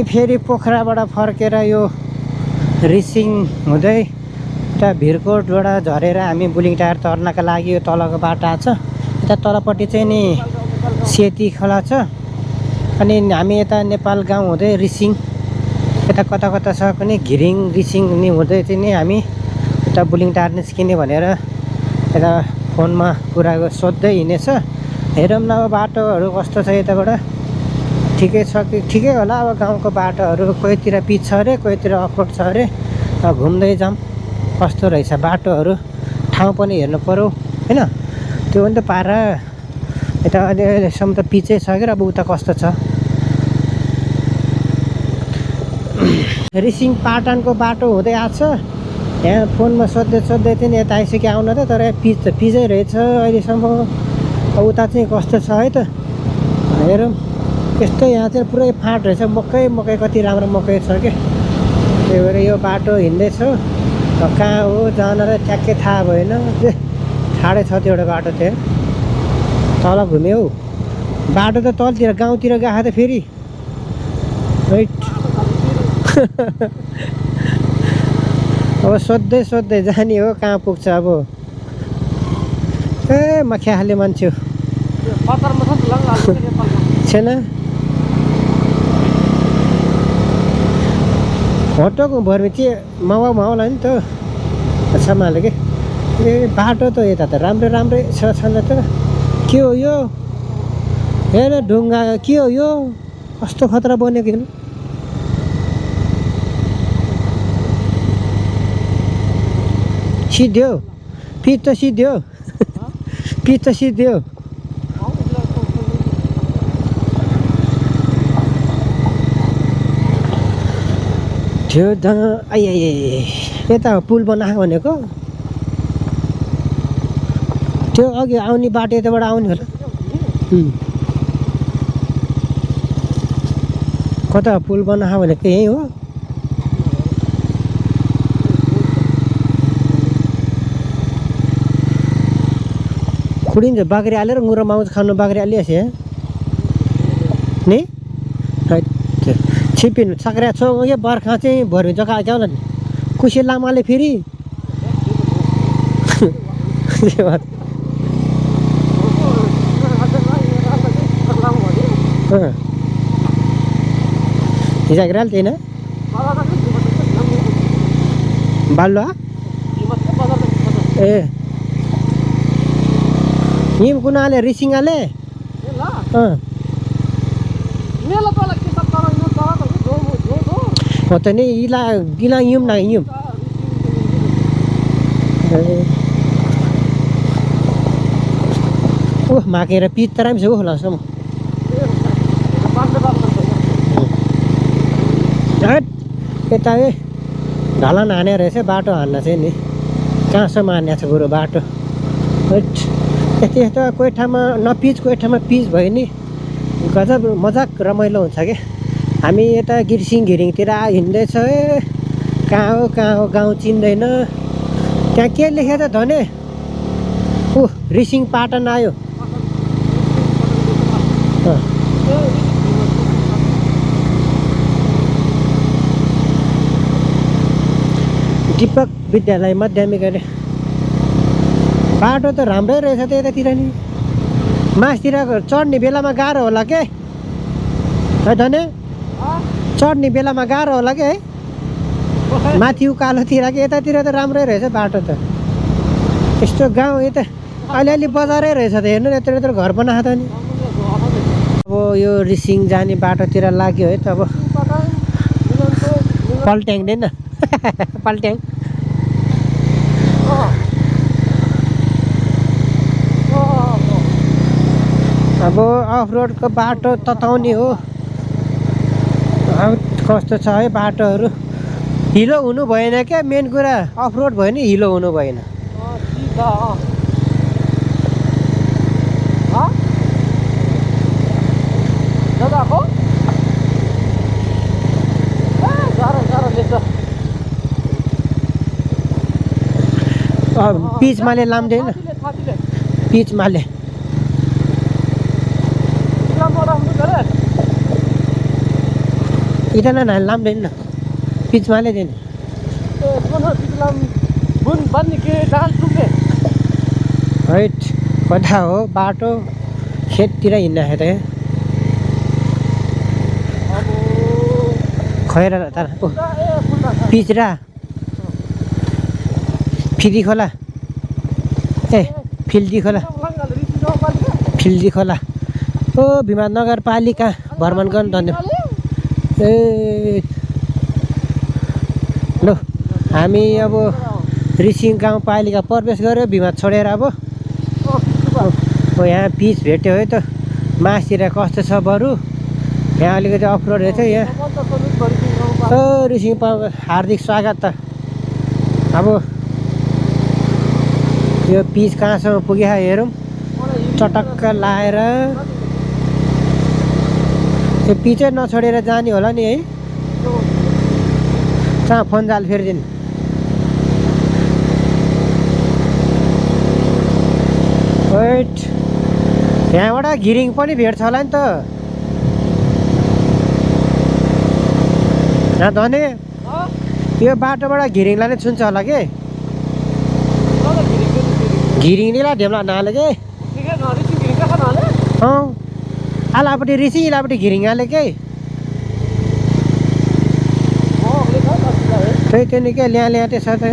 फेरि पोखराबाट फर्केर यो रिसिङ हुँदै यता भिरकोटबाट झरेर हामी बुलिङटार तर्नका लागि यो तलको बाटो आएको छ। यता तलपट्टि चाहिँ नि सेती खोला छ अनि हामी यता नेपाल गाउँ हुँदै रिसिङ यता कता कता छ पनि घिरिङ रिसिङ नि हुँदै चाहिँ नि हामी यता बुलिङटार निस्किने भनेर यता फोनमा कुरा सोध्दै हिँडेछ। हेरौँ न अब बाटोहरू कस्तो छ यताबाट। ठिकै छ कि ठिकै होला। अब गाउँको बाटोहरू कोहीतिर पिच छ अरे कोहीतिर अफरोड छ अरे। घुम्दै जाऊँ कस्तो रहेछ बाटोहरू, ठाउँ पनि हेर्नु पऱ्यो होइन। त्यो पनि त पारा यता अहिलेसम्म त पिचै छ कि अब उता कस्तो छ। रिसिङ पाटनको बाटो हुँदै आएको छ। यहाँ फोनमा सोध्दै सोध्दै चाहिँ यता आइसक्यो आउन त, तर पिच त पिचै रहेछ अहिलेसम्म। उता चाहिँ कस्तो छ है त हेरौँ। यस्तो यहाँ चाहिँ पुरै फाँट रहेछ, मकै मकै कति राम्रो मकै छ कि। त्यही भएर यो बाटो हिँड्दैछ। कहाँ हो जान र ट्याक्कै थाहा भएन। ठाडै छ त्यो एउटा बाटो त्यहाँ तल घुम्यो। बाटो त तलतिर गाउँतिर गएको त फेरि राइट। अब सोध्दै सोध्दै जाने हो कहाँ पुग्छ अब। ए मख्याहाले मान्छे छैन। होटोको भर्मी चाहिँ माउ माउला नि त सम्हाल्यो कि। ए बाटो त यता त राम्रै राम्रै छ छैन त। के हो यो? हेर ढुङ्गा के हो यो? कस्तो खतरा बनेको हेर्नु। सिध्यो पिच त सिध्यो पिच त सिध्यो। त्यो त आइए यता पुल बनाएको भनेको। त्यो अघि आउने बाटो यताबाट आउने होला। कता पुल बनाएको भनेको यहीँ हो। खुडिन्छ बाख्री हालेर गुँडो माउज खानु बाख्री हालिएछ नि छिपिनु सक्रिया छ यो बर्खा चाहिँ भर्मी जग्गा क्या होला नि। कुसे लामाले फेरि हिजो थिएन बालुवा ए हिम कुनाले रिसिङाले हो त नि इला गिला युम न युम ओह माकेर पिच त राम्रो छ होला सम्म। यता ए ढलान हाने रहेछ बाटो हान्न चाहिँ नि कहाँसम्म हान्ने छ बरु बाटो। यति यस्तो कोही ठाउँमा नपिच कोही ठाउँमा पिच भयो नि गजब मजाक रमाइलो हुन्छ कि। हामी यता गिर्सिङ घिरिङतिर हिँड्दैछ। ए कहाँ हो गाउँ चिन्दैन। त्यहाँ के लेखेको छ धने ऊ रिसिङ पाटन आयो। दीपक विद्यालय माध्यमिक अरे। बाटो त राम्रै रहेछ त यतातिर नि। मासतिर चढ्ने बेलामा गाह्रो होला के है धने? चढ्ने बेलामा गाह्रो होला कि है माथि उकालोतिर कि। यतातिर त राम्रै रहेछ बाटो त। यस्तो गाउँ यता अलिअलि बजारै रहेछ त हेर्नु। यत्रो यत्रो घर बनाएको त नि। अब यो रिसिङ जाने बाटोतिर लाग्यो है त। अब पल्ट्याङ्दैन पल्ट्याङ। अब अफ रोडको बाटो तताउने हो। अब कस्तो छ है बाटोहरू। हिलो हुनु भएन क्या मेन कुरा। अफ रोड भयो नि हिलो हुनु भएन। पिचमाले लाम्दैन पिचमाले। इतना ना लाम देन ना पिच माले देन बुन बन्ने के डाल टुके राइट कता हो बाटो खेततिर हिँड्न त खैर तर पिच र फिदी खोला ए फिल्दी खोला फिल्दी खोला ओ भीमा नगरपालिका भ्रमण गर्नु धन्य ए ल हामी अब रिसिङ गाउँपालिका प्रवेश गऱ्यो भीमा छोडेर अब यहाँ पिच भेट्यो है त मासतिर कस्तो छ बरु यहाँ अलिकति अफरोड रहेछ यहाँ रिसिङ हार्दिक स्वागत त अब यो पिच कहाँसम्म पुग्यो हेरौँ चटक्क लाएर त्यो पिचै नछोडेर जाने होला नि है कहाँ फोन जाल फेरिदिनु वेट यहाँबाट घिरिङ पनि भेट्छ होला नि त यहाँ धने यो बाटोबाट घिरिङलाई नै छुन्छ होला के घिरिङलाई ढेम्ला नाले के आलापट्टि रिसिङ इलापट्टि घिरिङ हाले के त्यही त्यो नि के ल्या त्यसो त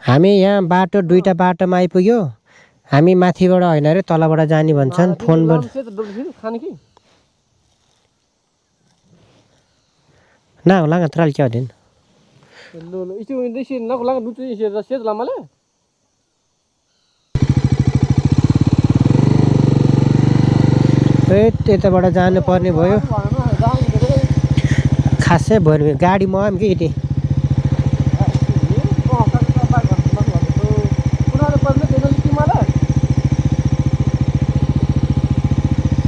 हामी यहाँ बाटो दुईटा बाटोमा आइपुग्यो हामी माथिबाट होइन अरे तलबाट जाने भन्छन् फोनबाट ना होला त्रा क्या दिन त्यताबाट जानुपर्ने भयो खासै भयो गाडी मगाऊँ कि यति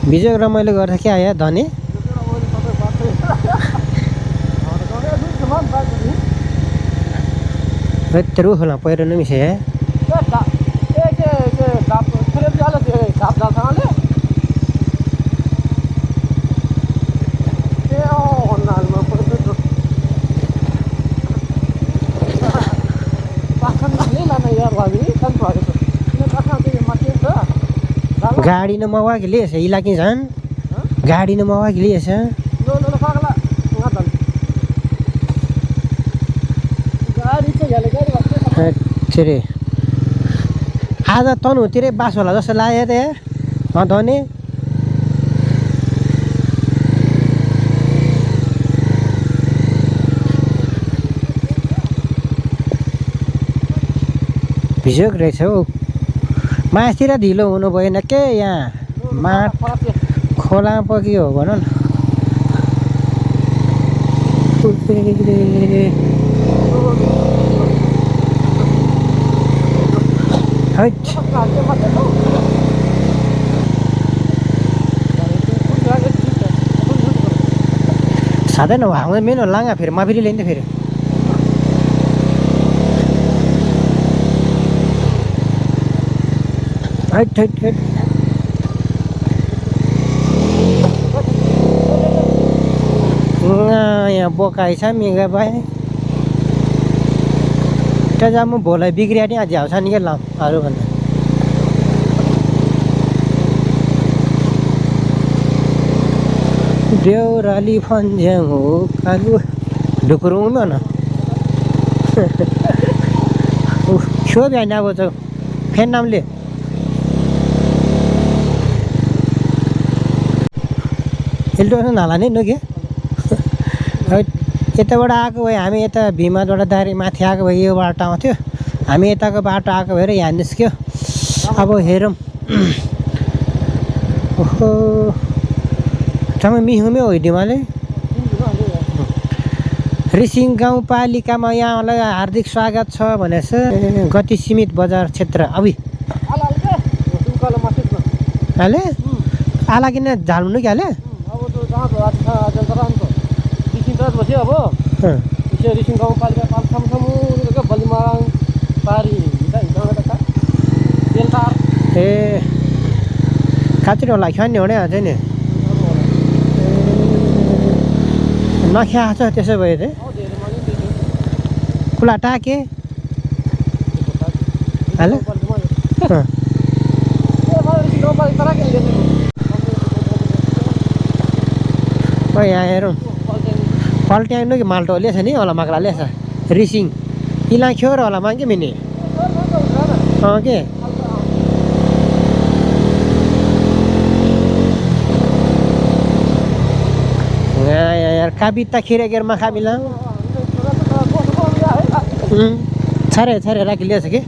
बिजोग रमाइलो गर्छ क्या यहाँ धनी तेरो होला पहिरो नै मिसे गाडी न मवा के लिए इला कि जान गाडी न मवा के लिए तेरे आज तनुतिरै बास होला जस्तो लाग्यो त धने भिजोक रहेछ हौ मासतिर ढिलो हुनु भएन के यहाँ माट खोला पग्यो हो भन साधै नभए मेन लागा फेरि माफेरि ल्याइन्छ फेरि यहाँ बोकाइ छ मेगा भाइ त्यो जब म भोलै बिग्रिया नि आज हाउँछ नि के लाउँ अरू भन्दा देउराली फन्ज्याङ हो कालु ढुकुरौँ न छो बिहान अब त फेन नामले एल्टो नाला नै नगे यताबाट आएको भए हामी यता भीमाबाट डाइरेक्ट माथि आएको भए यो बाटो आउँथ्यो हामी यताको बाटो आएको भएर यहाँ निस्क्यो अब हेरौँ ओहो तपाईँ मिहुमे हो हिँडिमाले रिसिङ गाउँपालिकामा यहाँलाई हार्दिक स्वागत छ भनेछ गति सीमित बजार क्षेत्र अभि हाले आला किन झाल्नु कि हाले अब रिसिङ गाउँपालिका ए खाँच्री होला खाने हुने हुन्छ नि नखिया छ त्यसो भए चाहिँ खुला टाके हेलो यहाँ हेरौँ पल्ट्याङ कि माल्टो लिएछ नि होला माक्ला लिएछ रिसिङ इला खियो र होला मागे मिनी के यार काबिता खिरे गेरमा खाबिला छरे छरे राखी लिएछ कि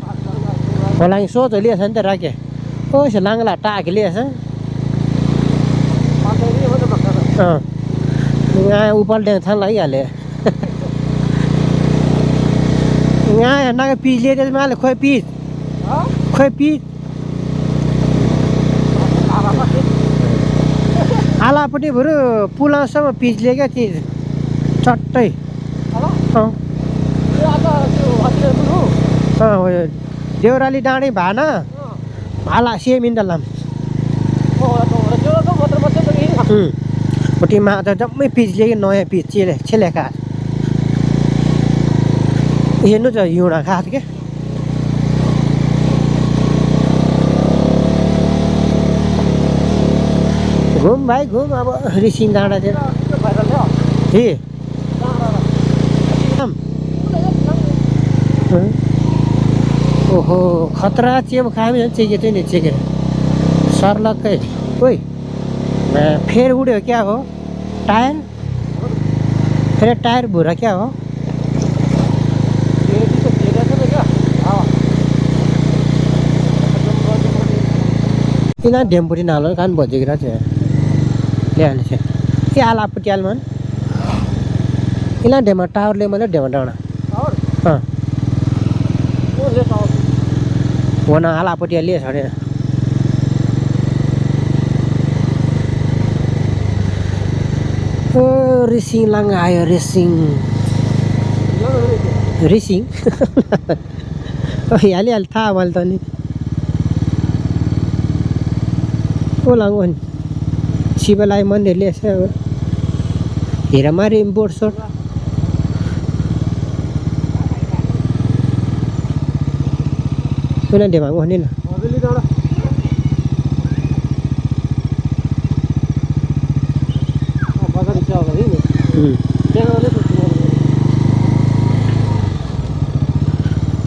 होला सोच लिएछ नि त राखे ओ से लाङ्ला टाके लिएछ यहाँ उपल्ट्याङ थाहा लागिहाल्यो यहाँ नागा पिच लिएर माले खोइ पिच आलापट्टि बरु पुलासम्म पिच लियो क्या चिज चट्टै देउराली डाँडै भाना आला सेमिन्दा लाम पट्टिमा त जम्मै पिच लियो कि नयाँ पिच छेलेका हेर्नु त हिउँडा खास के घुम भाइ घुम अब रिसिङ डाँडा चाहिँ ओहो खतरा चेम खायो चेके चाहिँ नि चेकेर सर्लक्कै ओइ फेर उड्यो क्या हो टायर फेरि टायर भुरा क्या हो किन ढेम्पुटी नालो कान भोजेको चाहिँ ल्याहाल्ने छ के आलापट्टि आलमान किन ढेमा टावरले मैले ढेमा डाँडा हो न आलापट्टि लिएछ अरे ओ रिसिङ लाङ आयो रिसिङ हालिहाल्यो थाहा मैले त नि को लाङो नि शिवलाई मन्दिर लिएछ हिरामारी बोर्ड सोट कुन ढेमा गयो नि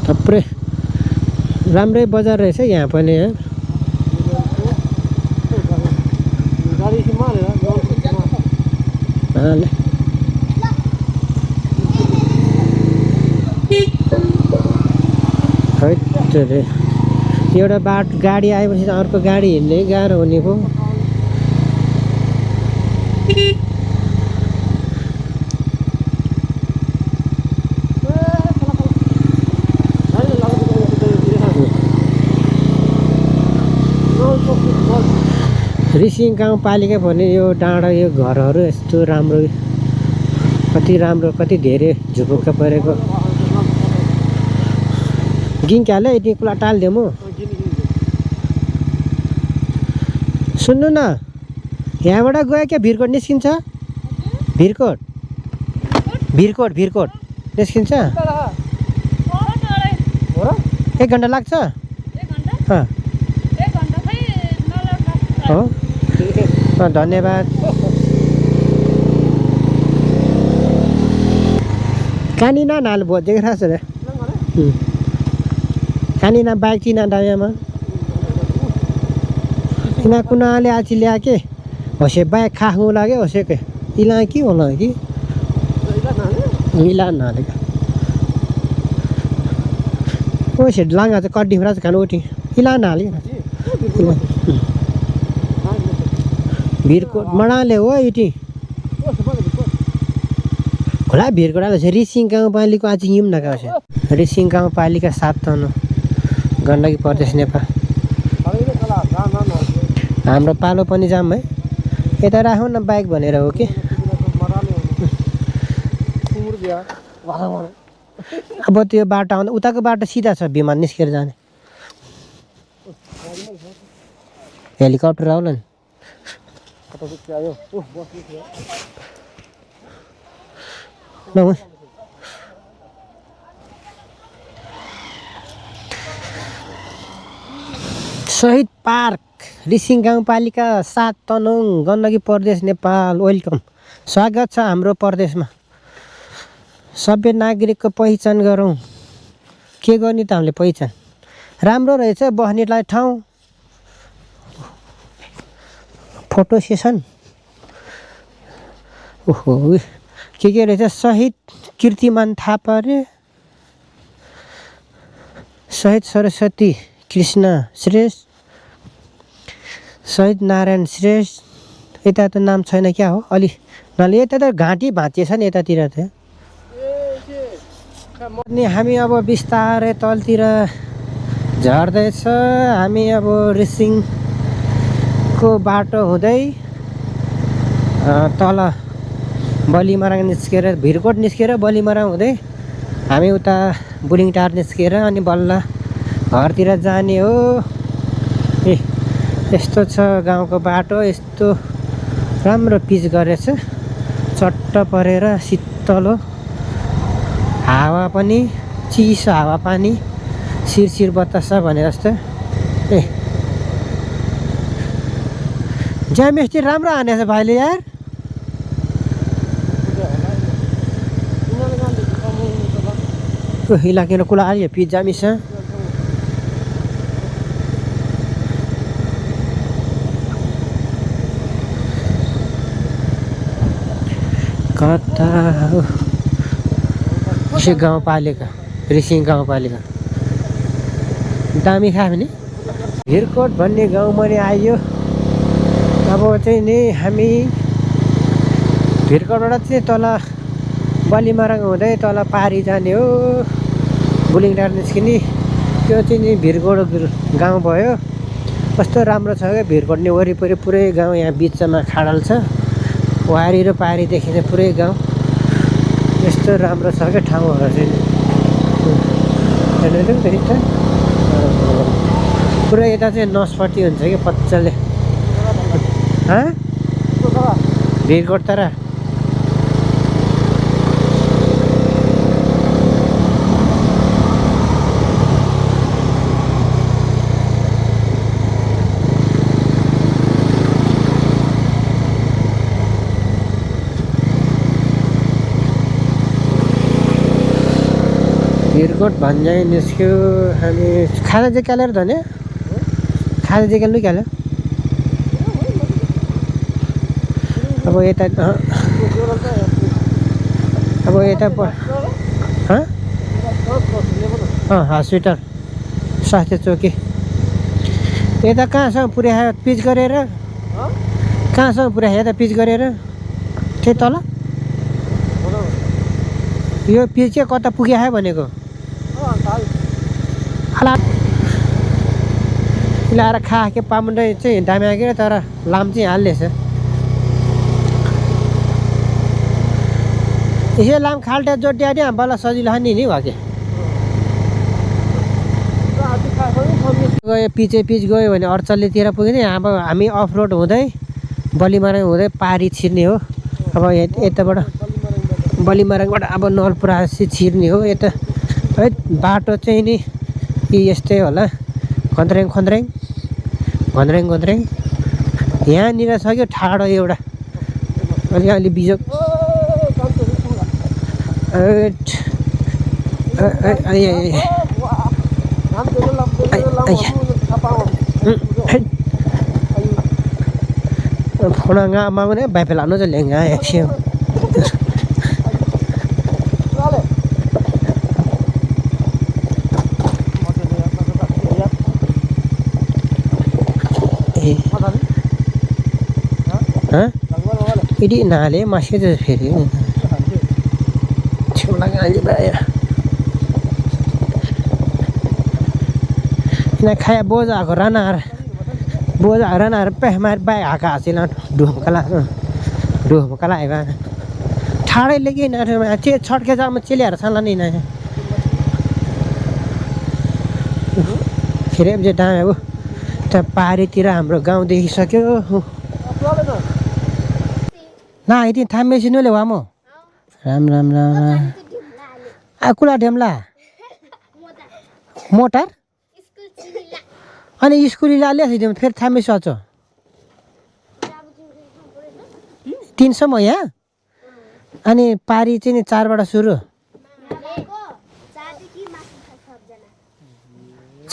थुप्रै राम्रै बजार रहेछ यहाँ पनि एउटा बाटो गाडी आएपछि अर्को गाडी हिँड्ने गाह्रो हुने पो रिसिङ गाउँपालिका भने यो डाँडा यो घरहरू यस्तो राम्रो कति धेरै झुपुक्क परेको गिङ्क्याले यति कुला टालिदिउँ म सुन्नु न यहाँबाट गयो क्या भिरकोट निस्किन्छ भिरकोट निस्किन्छ 1 घन्टा लाग्छ हो धन्यवाद कानिना नाल भोजेको रहेछ रे कानिना बाइक चिना डायामा किन कुनाले आछि ल्या के होसे बाइक खाखु लाग्यो होसे के इला के होला कि इला नाले ओसे लांगा चाहिँ कड्डी फ्राज खानु उठी इला नाले भिरकोट मडाले हो इटी खोला भिरकोट चाहिँ रिसिङ गाउँपालिका आज हिउँ नगाउ छ रिसिङ गाउँपालिका 7 तन गण्डकी प्रदेश नेपाल हाम्रो पालो पनि जाम है यता राखौँ न बाइक भनेर हो कि अब त्यो बाटो आउँदा उताको बाटो सिधा छ विमान निस्केर जाने हेलिकप्टर आउला नि कता आयो ओह बस्नु थियो ल शहीद पार्क रिसिङ गाउँपालिका 7 तनहुँ गण्डकी प्रदेश नेपाल वेलकम। स्वागत छ हाम्रो प्रदेशमा। सभ्य नागरिकको पहिचान गरौँ। के गर्ने त हामीले पहिचान? राम्रो रहेछ बस्नेलाई ठाउँ। फोटो सेसन ओहो के रहेछ? शहीद कीर्तिमान थापा रे, शहीद सरस्वती कृष्ण श्रेष्ठ, शहीद नारायण श्रेष्ठ। यता त नाम छैन क्या हो? अलि नले यता त घाँटी भाँचिएछ नि यतातिर त। अनि हामी अब बिस्तारै तलतिर झर्दैछ। हामी अब रिसिङको बाटो हुँदै तल बलिमराङ निस्केर भिरकोट निस्केर बलिमराङ हुँदै हामी उता बुलिङटार निस्केर अनि बल्ल घरतिर जाने हो। ए यस्तो छ गाउँको बाटो। यस्तो राम्रो पिच गरेछ, चट्ट परेर शीतलो हावा पनि, चिसो हावा पानी, शिरशिर बतास भने जस्तो। ए ज्यामिस्ट्री राम्रो हानेछ भाइले यार। इलाकेर कुला आयो पिच जामिस कता रिसिङ गाउँपालिका, रिसिङ गाउँपालिका दामी खायो भने भिरकोट भन्ने गाउँमा नि आइयो। अब चाहिँ नि हामी भिरकोटबाट चाहिँ तल बलिमराङ हुँदै तल पारी जाने हो। बुलिङटार निस्किने त्यो चाहिँ नि भिरकोट गाउँ भयो। कस्तो राम्रो छ क्या भिरकोट नि वरिपरि पुरै गाउँ। यहाँ बिचमा खाडल छ, वारी र पारी देखिने पुरै गाउँ। यस्तो राम्रो छ क्या ठाउँहरू चाहिँ पुरै यता चाहिँ नसपट्टि हुन्छ कि पच्चले भिरकोट तर भिरकोट भन्ज्याङ निस्क्यो। हामी खाना चाहिँ क्यालेर धने खाना चाहिँ क्याल्नु क्याल्यो। अब यता अब यता हस्पिटल स्वास्थ्य चौकी यता कहाँसम्म पुर्यायो पिच गरेर? कहाँसम्म पुर्यायो यता पिच गरेर? त्यही तल यो पिच चाहिँ कता पुग्यो भनेको? लाएर खा के पामुन्डै चाहिँ दामी आयो तर लाम चाहिँ हाल्दैछ। यसो लाम खाल्टे जोडिया नि हामीलाई सजिलो नि भयो कि गयो पिच गयो भने अर्चल्लीतिर पुग्यो नि। अब हामी अफ रोड हुँदै बलिमराङ हुँदै पारी छिर्ने हो। अब यताबाट बलिमराङबाट अब नलपरासी छिर्ने हो। यता है बाटो चाहिँ नि यस्तै होला, खन्द्रेङ खन्द्रेङ खन्द्रेङ खन्द्रेङ। यहाँनिर छ कि ठाडो एउटा अलि बिजोक फोना ngama ne bai pelano je lenga action ini nale masih ada feri cuma lagi bayar ini kayak boza aku ranar pay हमारे बाय आका आसिला डुम कला आइबा ठाडै लेके न चे छटके जाम चलियार साला नि न फेरि जे डाम यता पारीतिर हाम्रो गाउँ देखिसक्यो ना यति थामेसिनुले वामो राम राम राम आकुला ढेम्ला मोटर अनि स्कुलीले अलिक फेरि थामेसी अच 300 म यहाँ अनि पारी चाहिँ नि 4 बाट सुरु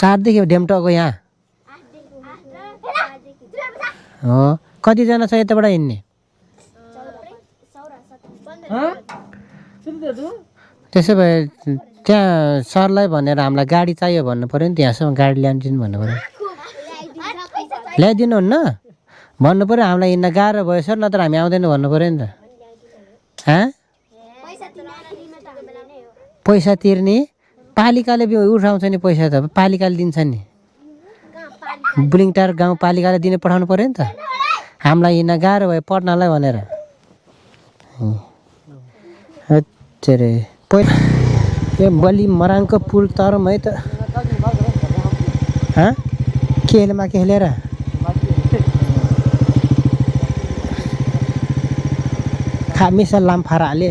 4 देखि ढेम्टोको यहाँ हो कतिजना छ यताबाट हिँड्ने त्यसो भए त्यहाँ सरलाई भनेर हामीलाई गाडी चाहियो भन्नु पऱ्यो नि त्यहाँसम्म गाडी ल्याइदिनु भन्नु पऱ्यो ल्याइदिनुहुन्न भन्नु पऱ्यो हामीलाई हिँड्न गाह्रो भयो सर नत्र हामी आउँदैन भन्नु पऱ्यो नि त पैसा तिर्ने पालिकाले उठाउँछ नि पैसा त पालिकाले दिन्छ नि बुलिङटार गाउँपालिकाले दिने पठाउनु पऱ्यो नि त हामीलाई हिँड्न गाह्रो भयो पढ्नलाई भनेर अरे पहिला यो बलि मराङको पुल तरम है त केलमा केलेर खामिसा लामफारा आले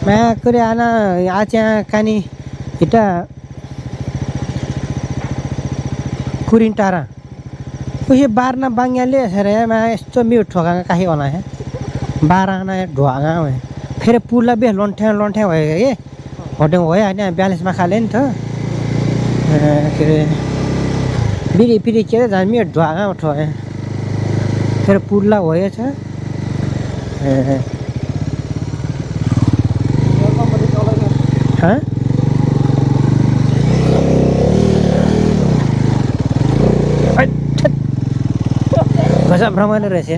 मैं करे आना आच्या कानी इटा कुरिन्टारा उसे बारना बांग्याले सर मैं यस्तो म्युट ठोका काहे होना है बारना ढोगा है फिर पुलला बे लन्ठ्या भयो के होटल भयो हैन ब्यालेन्समा खाले नि त के रे बिरी पिरी के जामी ढोगा उठो है फिर पुलला भयो छ हाँ गजब रमाइलो रहेछ